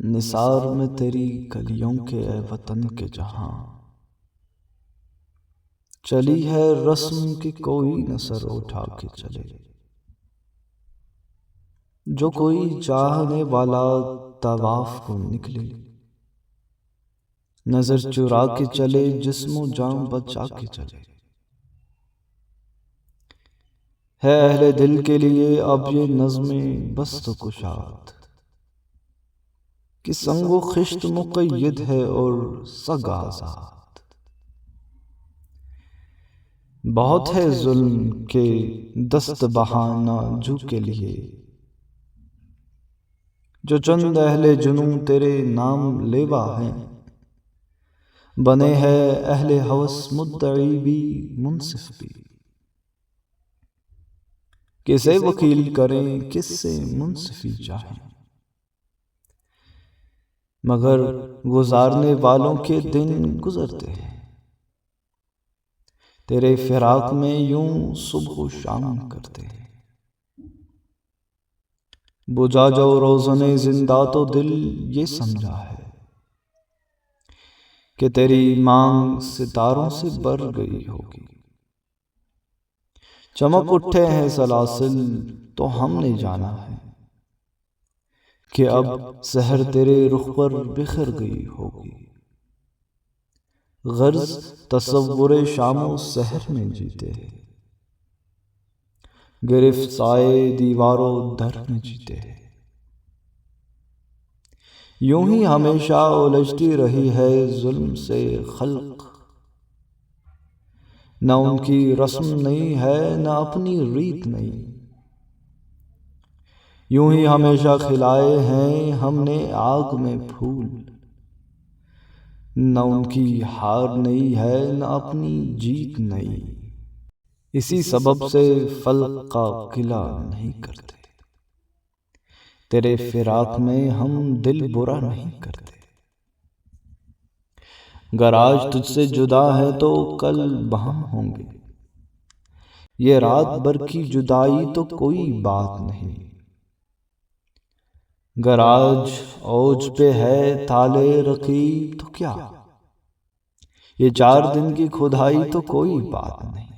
نثار میں تیری کلیوں کے اے وطن کے جہاں، چلی ہے رسم کی کوئی نہ سر اٹھا کے چلے، جو کوئی چاہنے والا طواف کو نکلے، نظر چرا کے چلے جسم و جان بچا کے چلے۔ ہے اہل دل کے لیے اب یہ نظمیں بست و کشاد، کہ سنگ و خشت مقید ہے اور سگ آزاد۔ بہت ہے ظلم کے دست بہانہ جو کے لیے، جو چند اہل جنوں تیرے نام لیوا ہیں، بنے ہے اہل ہوس مدعی بھی منصف بھی۔ کسے وکیل کریں کس سے منصفی چاہیں، مگر گزارنے والوں کے دن گزرتے ہیں، تیرے فراق میں یوں صبح و شام کرتے ہیں۔ بجھا جو روزن زندہ تو دل یہ سمجھا ہے، کہ تیری مانگ ستاروں سے بر گئی ہوگی۔ چمک اٹھے ہیں سلاسل تو ہم نے جانا ہے، کہ اب سحر تیرے رخ پر بکھر گئی ہوگی۔ غرض تصور شام و سحر میں جیتے ہیں، گرفت سائے دیوار و در میں جیتے ہیں۔ یوں ہی ہمیشہ الجھتی رہی ہے ظلم سے خلق، نہ ان کی رسم نئی ہے نہ اپنی ریت نئی۔ یوں ہی ہمیشہ کھلائے ہیں ہم نے آگ میں پھول، نہ ان کی ہار نئی ہے نہ اپنی جیت نئی۔ اسی سبب سے فلک کا گلہ نہیں کرتے، تیرے فراق میں ہم دل برا نہیں کرتے۔ گر آج تجھ سے جدا ہے تو کل بہم ہوں گے، یہ رات بھر کی جدائی تو کوئی بات نہیں۔ گر آج اوج پہ ہے طالع رقیب تو کیا، یہ 4 دن کی کھدائی تو کوئی بات نہیں۔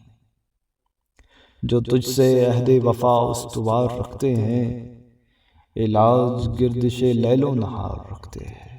جو تجھ سے عہد وفا استوار رکھتے ہیں، علاج گردش لیل و نہار رکھتے ہیں۔